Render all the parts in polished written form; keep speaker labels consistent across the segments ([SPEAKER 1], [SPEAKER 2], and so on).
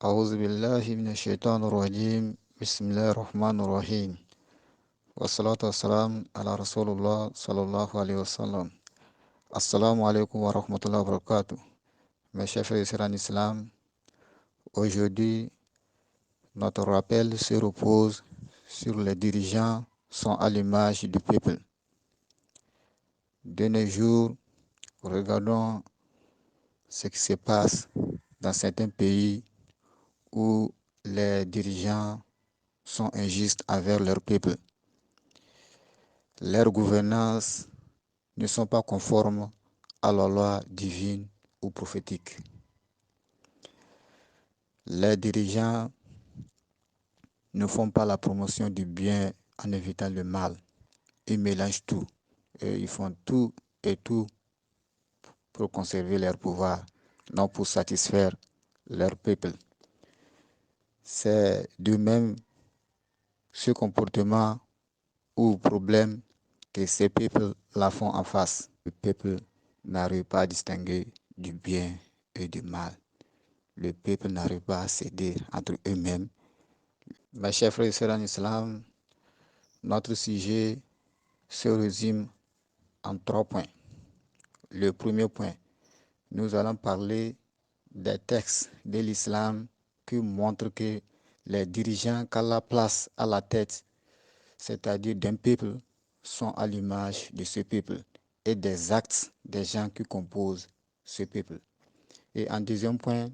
[SPEAKER 1] أعوذ بالله من الشيطان الرجيم بسم الله الرحمن الرحيم والصلاة والسلام على رسول الله صلى الله عليه وسلم. Assalamu alaikum wa rahmatullahi wa barakatuh. Mes chers frères et sœurs en islam, aujourd'hui, notre rappel se repose sur les dirigeants sont à l'image du peuple. De nos jours, regardons ce qui se passe dans certains pays où les dirigeants sont injustes envers leur peuple. Leurs gouvernances ne sont pas conformes à la loi divine ou prophétique. Les dirigeants ne font pas la promotion du bien en évitant le mal. Ils mélangent tout. Et ils font tout et tout pour conserver leur pouvoir, non pour satisfaire leur peuple. C'est de même ce comportement ou problème que ces peuples la font en face. Le peuple n'arrive pas à distinguer du bien et du mal. Le peuple n'arrive pas à céder entre eux-mêmes. Mes chers frères et sœurs en islam, notre sujet se résume en 3 points. Le premier point, nous allons parler des textes de l'islam qui montrent que les dirigeants qu'Allah place à la tête, c'est-à-dire d'un peuple, sont à l'image de ce peuple et des actes des gens qui composent ce peuple. Et en deuxième point,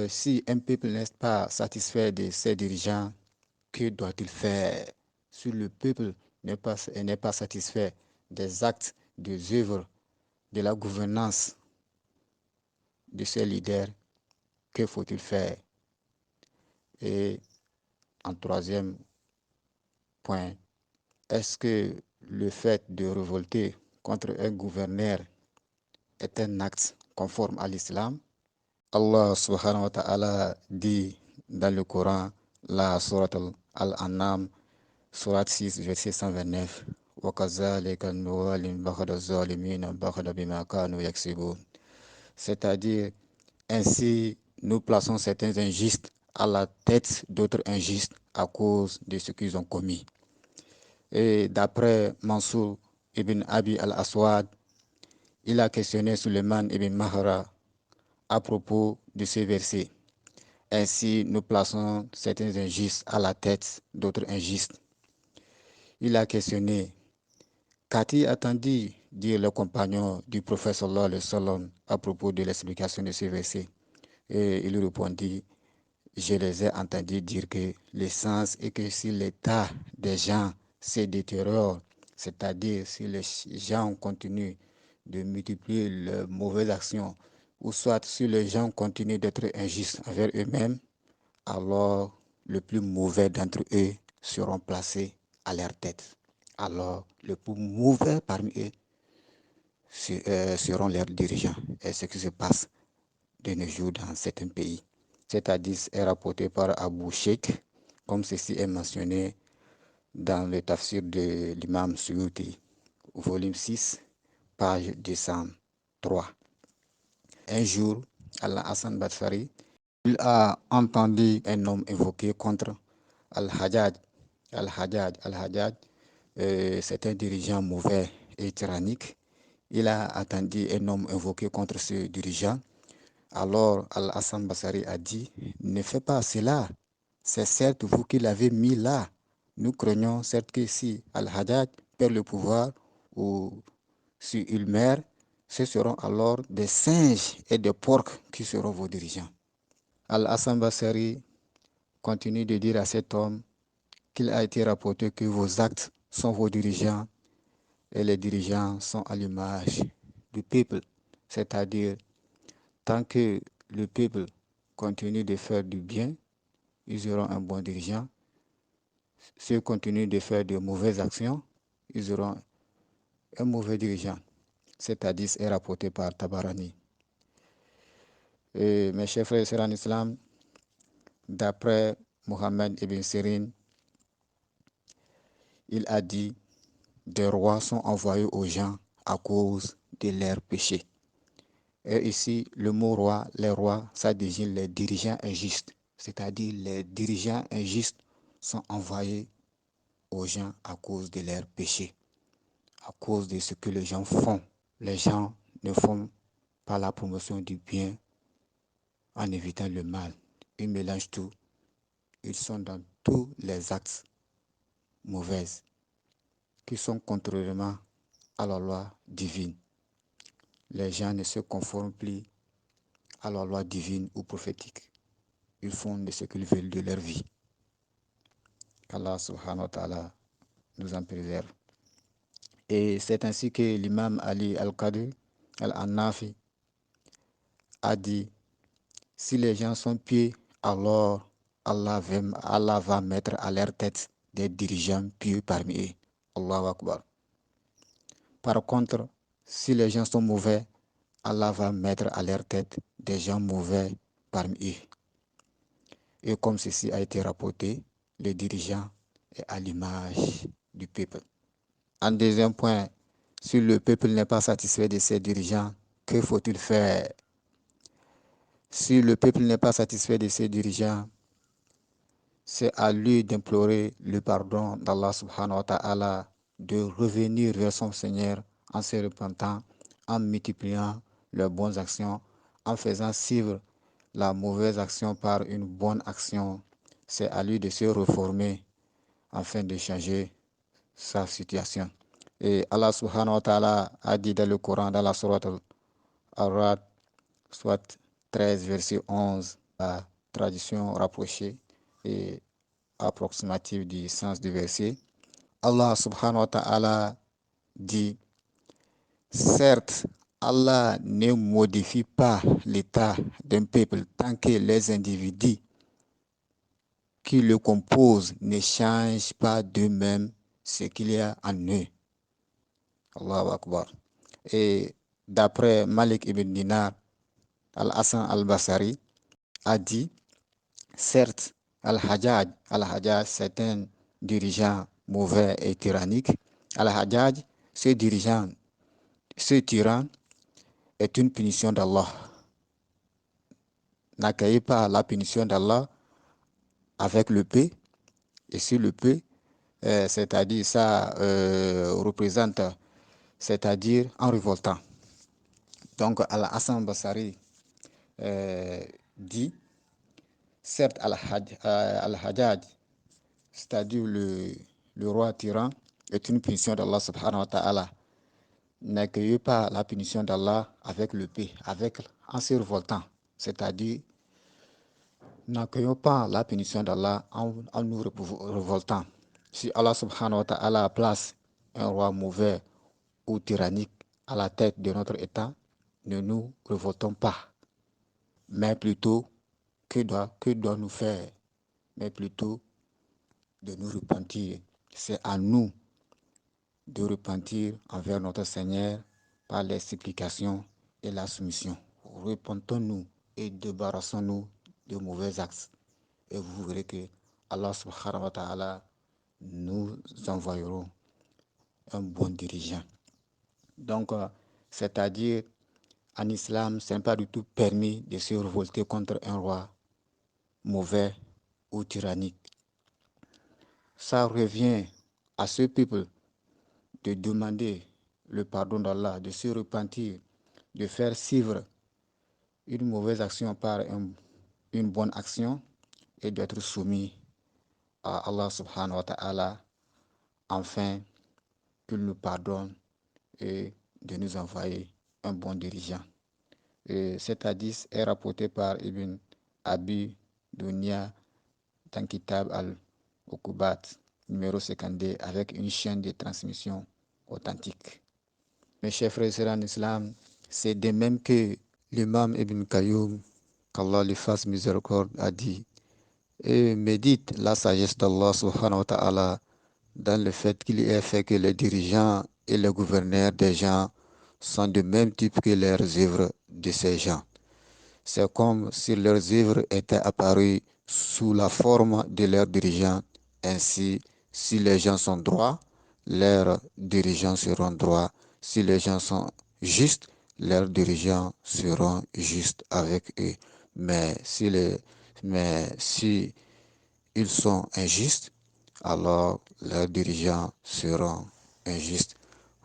[SPEAKER 1] si un peuple n'est pas satisfait de ses dirigeants, que doit-il faire? Si le peuple n'est pas satisfait des actes, des œuvres, de la gouvernance de ses leaders, que faut-il faire? Et en troisième point, est-ce que le fait de révolter contre un gouverneur est un acte conforme à l'islam? Allah subhanahu wa ta'ala dit dans le Coran, la sourate Al-An'am, sourate 6, verset 129, c'est-à-dire, ainsi nous plaçons certains injustes à la tête d'autres injustes à cause de ce qu'ils ont commis. Et d'après Mansour ibn Abi al-Aswad, il a questionné Suleiman ibn Mahra à propos de ce verset. Ainsi, nous plaçons certains injustes à la tête d'autres injustes. Il a questionné, qu'a-t-il attendu dire le compagnon du prophète sallallahu alayhi wa sallam à propos de l'explication de ce verset? Et il répondit, je les ai entendus dire que l'essence est que si l'état des gens se détériore, c'est-à-dire si les gens continuent de multiplier leurs mauvaises actions, ou soit si les gens continuent d'être injustes envers eux-mêmes, alors le plus mauvais d'entre eux seront placés à leur tête. Alors le plus mauvais parmi eux seront leurs dirigeants. Et ce qui se passe de nos jours dans certains pays. Cet hadith est rapporté par Abu Sheikh, comme ceci est mentionné dans le tafsir de l'imam Suyuti, volume 6, page 203. Un jour, Al-Hassan Basri, il a entendu un homme invoquer contre Al-Hajjaj. Al-Hajjaj, c'est un dirigeant mauvais et tyrannique. Il a entendu un homme invoquer contre ce dirigeant. Alors Al-Hassan Basri a dit, ne fais pas cela, c'est certes vous qui l'avez mis là. Nous craignons certes que si Al-Hajjaj perd le pouvoir ou si il meurt, ce seront alors des singes et des porcs qui seront vos dirigeants. Al-Hassan Basri continue de dire à cet homme qu'il a été rapporté que vos actes sont vos dirigeants et les dirigeants sont à l'image du peuple, c'est-à-dire tant que le peuple continue de faire du bien, ils auront un bon dirigeant. S'ils continuent de faire de mauvaises actions, ils auront un mauvais dirigeant. Cet hadith est rapporté par Tabarani. Et mes chers frères et sœurs en islam, d'après Mohammed ibn Sirin, il a dit, des rois sont envoyés aux gens à cause de leurs péchés. Et ici, le mot roi, les rois, ça désigne les dirigeants injustes. C'est-à-dire les dirigeants injustes sont envoyés aux gens à cause de leurs péchés, à cause de ce que les gens font. Les gens ne font pas la promotion du bien en évitant le mal. Ils mélangent tout. Ils sont dans tous les actes mauvais qui sont contrairement à la loi divine. Les gens ne se conforment plus à la loi divine ou prophétique. Ils font de ce qu'ils veulent de leur vie. Qu'Allah subhanahu wa ta'ala nous en préserve. Et c'est ainsi que l'imam Ali al-Qadri al-Annafi a dit, si les gens sont pieux, alors Allah va mettre à leur tête des dirigeants pieux parmi eux. Allahu Akbar. Par contre, si les gens sont mauvais, Allah va mettre à leur tête des gens mauvais parmi eux. Et comme ceci a été rapporté, le dirigeant est à l'image du peuple. En deuxième point, si le peuple n'est pas satisfait de ses dirigeants, que faut-il faire? Si le peuple n'est pas satisfait de ses dirigeants, c'est à lui d'implorer le pardon d'Allah subhanahu wa ta'ala, de revenir vers son Seigneur en se repentant, en multipliant les bonnes actions, en faisant suivre la mauvaise action par une bonne action. C'est à lui de se reformer afin de changer sa situation. Et Allah subhanahu wa ta'ala a dit dans le Coran, dans la sourate Al-Ra'd, soit 13, verset 11, la traduction rapprochée et approximative du sens du verset. Allah subhanahu wa ta'ala dit, certes, Allah ne modifie pas l'état d'un peuple tant que les individus qui le composent ne changent pas d'eux-mêmes ce qu'il y a en eux. Allahu Akbar. Et d'après Malik ibn Dinar, Al-Hassan al-Basri a dit, certes, Al-Hajjaj, c'est un dirigeant mauvais et tyrannique. Al-Hajjaj, ce dirigeant, ce tyran, est une punition d'Allah. N'accueillez pas la punition d'Allah avec le P. Et si le P, c'est-à-dire ça représente, c'est-à-dire en révoltant. Donc, Al-Hassan al-Basri dit, certes, Al-Hajjaj, c'est-à-dire le roi tyran, est une punition d'Allah subhanahu wa ta'ala. N'accueillez pas la punition d'Allah avec le P, en se révoltant. C'est-à-dire, n'accueillons pas la punition d'Allah en nous révoltant. Si Allah subhanahu wa ta'ala place un roi mauvais ou tyrannique à la tête de notre État, ne nous révoltons pas, mais plutôt, que doit nous faire? Mais plutôt de nous repentir. C'est à nous de repentir envers notre Seigneur par les supplications et la soumission. Repentons-nous et débarrassons-nous de mauvais actes. Et vous verrez que Allah subhanahu wa ta'ala nous envoyera un bon dirigeant. Donc, c'est-à-dire, en islam, ce n'est pas du tout permis de se révolter contre un roi mauvais ou tyrannique. Ça revient à ce peuple de demander le pardon d'Allah, de se repentir, de faire suivre une mauvaise action par une bonne action et d'être soumis à Allah subhanahu wa ta'ala, afin qu'il nous pardonne et de nous envoyer un bon dirigeant. Et cet hadith est rapporté par Ibn Abi Dunya dans Kitab al-Ukubat, numéro 52, avec une chaîne de transmission authentique. Mes chers frères et sœurs en islam, c'est de même que l'imam Ibn Qayyum, qu'Allah lui fasse miséricorde, a dit, et médite la sagesse d'Allah subhanahu wa ta'ala dans le fait qu'il ait fait que les dirigeants et les gouverneurs des gens sont de même type que leurs œuvres de ces gens. C'est comme si leurs œuvres étaient apparues sous la forme de leurs dirigeants. Ainsi, si les gens sont droits, leurs dirigeants seront droits. Si les gens sont justes, leurs dirigeants seront justes avec eux. Mais si ils sont injustes, alors leurs dirigeants seront injustes.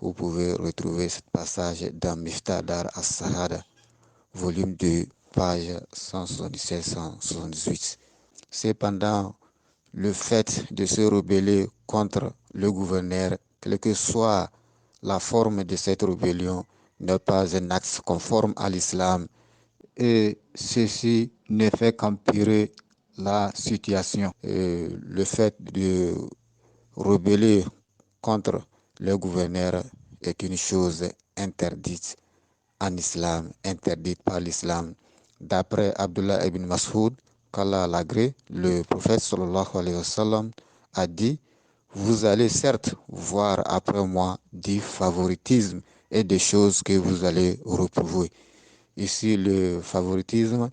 [SPEAKER 1] Vous pouvez retrouver ce passage dans Miftah Dar as-Sahada, volume 2, page 177-178. Cependant, le fait de se rebeller contre le gouverneur, quelle que soit la forme de cette rébellion, n'est pas un acte conforme à l'islam et ceci ne fait qu'empirer la situation. Le fait de rebeller contre le gouverneur est une chose interdite en islam, interdite par l'islam. D'après Abdullah ibn Mas'ud, qu'Allah l'agrée, le prophète sallallahu alayhi wa sallam a dit: vous allez certes voir après moi du favoritisme et des choses que vous allez reprouver. Ici, le favoritisme,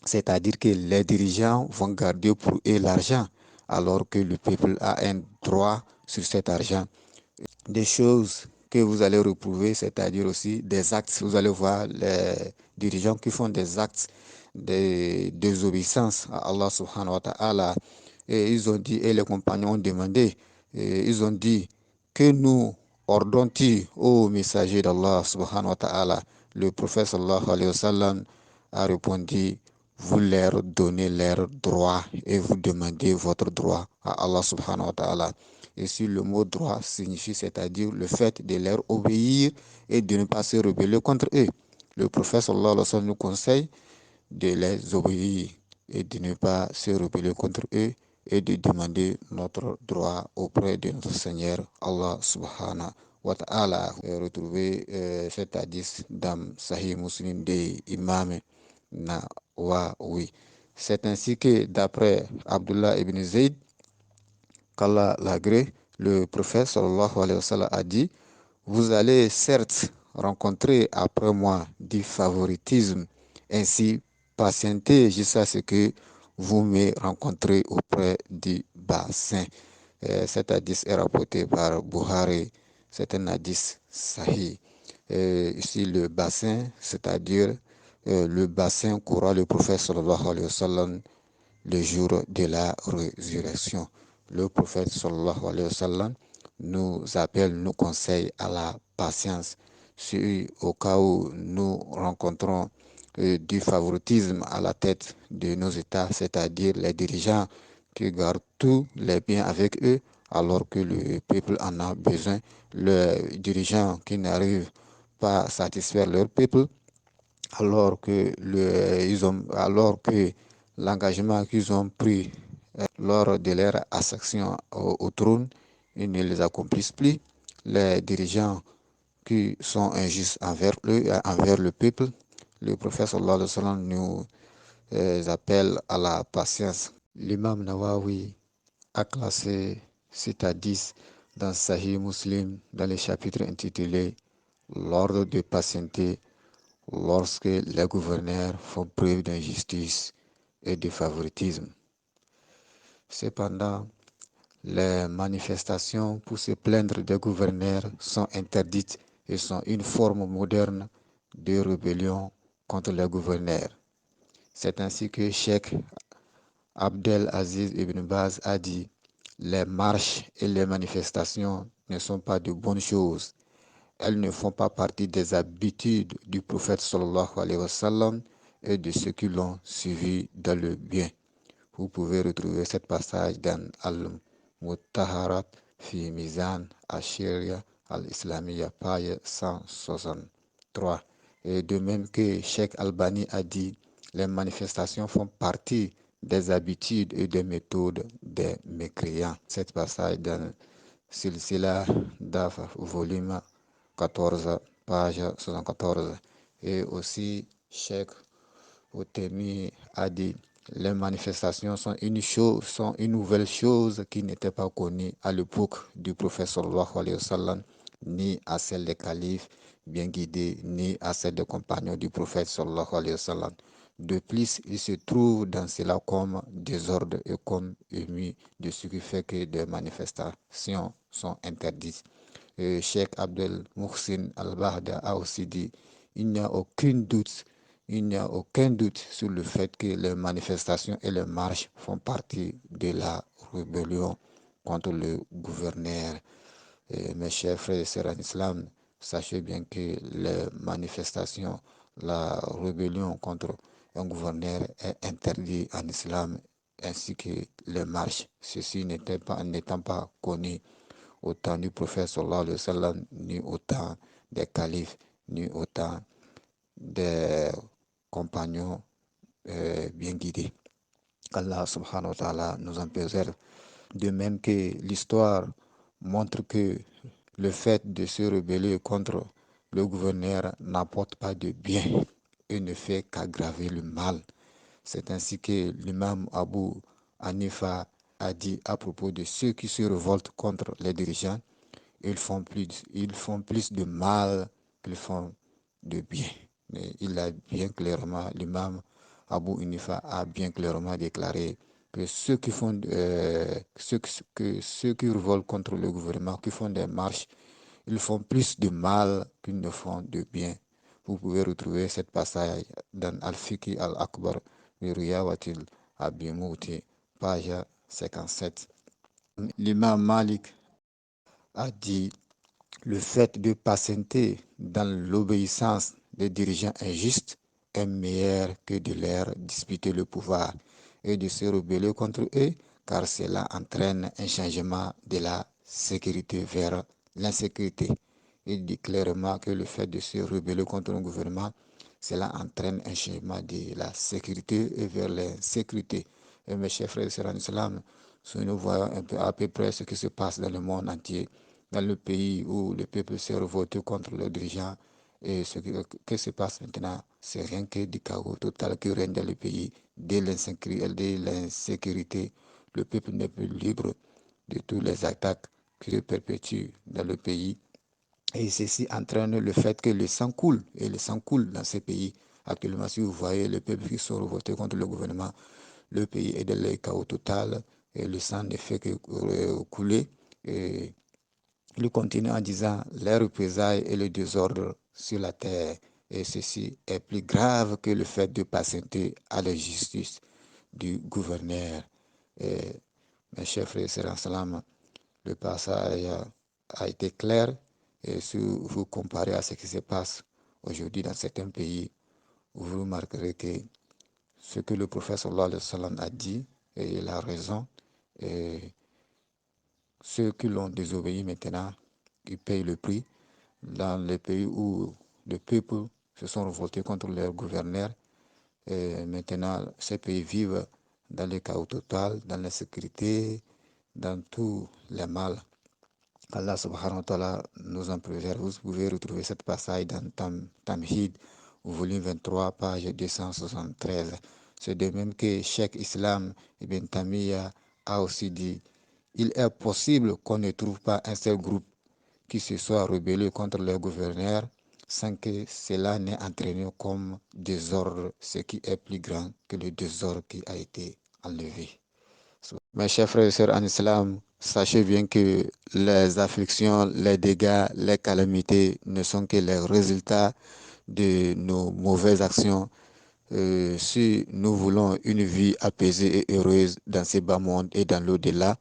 [SPEAKER 1] c'est-à-dire que les dirigeants vont garder pour eux l'argent, alors que le peuple a un droit sur cet argent. Des choses que vous allez retrouver, c'est-à-dire aussi des actes. Vous allez voir les dirigeants qui font des actes de désobéissance à Allah subhanahu wa ta'ala. Et ils ont dit, et les compagnons ont demandé, et ils ont dit, que nous ordonnons-tu au messager d'Allah subhanahu wa ta'ala? Le prophète sallallahu alayhi wa sallam a répondu: vous leur donnez leurs droits et vous demandez votre droit à Allah subhanahu wa ta'ala. Et si le mot droit signifie, c'est-à-dire le fait de leur obéir et de ne pas se rebeller contre eux. Le prophète sallallahu alayhi wa sallam nous conseille de les obéir et de ne pas se rebeller contre eux et de demander notre droit auprès de notre Seigneur Allah subhanahu wa ta'ala. Retrouver cet hadith dans Sahih Muslim de Imam Nawawi. C'est ainsi que d'après Abdullah ibn Zayd, qu'Allah l'agrée, le prophète sallallahu alayhi wa sallam a dit: vous allez certes rencontrer après moi du favoritisme, ainsi patientez jusqu'à ce que vous me rencontrez auprès du bassin. Cet hadith est rapporté par Bukhari, c'est un hadith sahih. Ici le bassin, c'est-à-dire le bassin qu'aura le prophète sallallahu alayhi wa sallam le jour de la résurrection. Le prophète sallallahu alayhi wa sallam nous appelle, nous conseille à la patience. Si au cas où nous rencontrons du favoritisme à la tête de nos États, c'est-à-dire les dirigeants qui gardent tous les biens avec eux, alors que le peuple en a besoin, les dirigeants qui n'arrivent pas à satisfaire leur peuple, alors que l'engagement qu'ils ont pris lors de leur accession au trône, ils ne les accomplissent plus. Les dirigeants qui sont injustes envers le peuple, le prophète sallallahu alayhi wa sallam nous appelle à la patience. L'imam Nawawi a classé cet hadith dans Sahih Muslim dans le chapitre intitulé l'ordre de patienter lorsque les gouverneurs font preuve d'injustice et de favoritisme. Cependant, les manifestations pour se plaindre des gouverneurs sont interdites et sont une forme moderne de rébellion contre les gouverneurs. C'est ainsi que Cheikh Abdel Aziz Ibn Baz a dit: les marches et les manifestations ne sont pas de bonnes choses. Elles ne font pas partie des habitudes du prophète sallallahu alayhi wa sallam et de ceux qui l'ont suivi dans le bien. Vous pouvez retrouver cet passage dans Al-Muttaharat fi Mizan Ashiria al-Islamiyya, page 163. Et de même que Cheikh Albani a dit: les manifestations font partie des habitudes et des méthodes des mécréants. Cet passage dans Silsila Daf, volume 14, page 74. Et aussi, Cheikh Otemi a dit: les manifestations sont une nouvelle chose qui n'était pas connue à l'époque du prophète sallallahu alayhi wa sallam, ni à celle des califes bien guidés, ni à celle des compagnons du prophète sallallahu alayhi wa sallam. De plus, il se trouve dans cela comme désordre et comme ému de ce qui fait que des manifestations sont interdites. Cheikh Abdel Muhsin Al-Bahda a aussi dit: il n'y a il n'y a aucun doute sur le fait que les manifestations et les marches font partie de la rébellion contre le gouverneur. Et mes chers frères et sœurs en islam, sachez bien que les manifestations, la rébellion contre un gouverneur est interdit en islam, ainsi que les marches. Ceci n'étant pas connu au temps du prophète sallallahu alayhi wa sallam, ni au temps des califes, ni au temps des compagnons bien guidés. Qu'Allah subhanahu wa ta'ala nous en préserve. De même que l'histoire montre que le fait de se rebeller contre le gouverneur n'apporte pas de bien et ne fait qu'aggraver le mal. C'est ainsi que l'imam Abu Hanifa a dit à propos de ceux qui se révoltent contre les dirigeants, ils font plus de mal qu'ils font de bien. Mais il a bien clairement, l'imam Abu Hanifa a bien clairement déclaré que ceux qui révoltent contre le gouvernement, qui font des marches, ils font plus de mal qu'ils ne font de bien. Vous pouvez retrouver cette passage dans Al-Fiqh al-Akbar, Riyawatil Abimouti, page 57. L'imam Malik a dit: le fait de patienter dans l'obéissance des dirigeants injustes est meilleur que de leur disputer le pouvoir et de se rebeller contre eux, car cela entraîne un changement de la sécurité vers l'insécurité. Il dit clairement que le fait de se rebeller contre un gouvernement, cela entraîne un changement de la sécurité et vers l'insécurité. Et mes chers frères et sœurs en islam, si nous voyons un peu à peu près ce qui se passe dans le monde entier, dans le pays où le peuple s'est révolté contre le dirigeant, et ce qui se passe maintenant, c'est rien que du chaos total qui règne dans le pays. Dès l'insécurité, le peuple n'est plus libre de toutes les attaques qui se perpétuent dans le pays. Et ceci entraîne le fait que le sang coule, et le sang coule dans ces pays. Actuellement, si vous voyez les peuples qui sont révoltés contre le gouvernement, le pays est dans le chaos total, et le sang ne fait que couler. Et il continue en disant: les représailles et le désordre sur la terre, et ceci est plus grave que le fait de patienter à la justice du gouverneur. Et, mes chers frères et sœurs en salam, le passage a été clair, et si vous comparez à ce qui se passe aujourd'hui dans certains pays, vous remarquerez que ce que le prophète sallallahu alayhi wa sallam a dit, et il a raison, et ceux qui l'ont désobéi maintenant, ils payent le prix. Dans les pays où le peuple se sont révoltés contre leur gouverneur, et maintenant ces pays vivent dans le chaos total, dans l'insécurité, dans tous les mal. Allah subhanahu wa ta'ala nous en préserve. Vous pouvez retrouver cette passage dans Tamhid, volume 23, page 273. C'est de même que Cheikh Islam Ibn Tamiya a aussi dit: il est possible qu'on ne trouve pas un seul groupe qui se soit rebellé contre leur gouverneur sans que cela n'ait entraîné comme désordre ce qui est plus grand que le désordre qui a été enlevé. Mes chers frères et sœurs en islam, sachez bien que les afflictions, les dégâts, les calamités ne sont que les résultats de nos mauvaises actions. Si nous voulons une vie apaisée et heureuse dans ce bas monde et dans l'au-delà,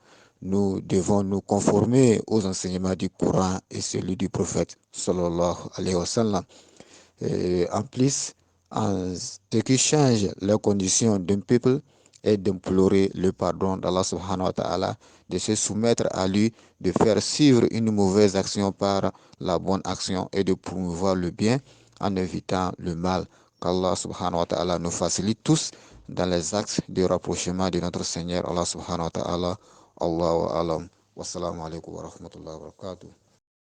[SPEAKER 1] nous devons nous conformer aux enseignements du Coran et celui du prophète sallallahu alayhi wa sallam. En plus, ce qui change les conditions d'un peuple est d'implorer le pardon d'Allah subhanahu wa ta'ala, de se soumettre à lui, de faire suivre une mauvaise action par la bonne action et de promouvoir le bien en évitant le mal. Qu'Allah subhanahu wa ta'ala nous facilite tous dans les axes de rapprochement de notre Seigneur Allah subhanahu wa ta'ala. Allahu alam. Wassalamu alaikum wa rahmatullahi wa barakatuh.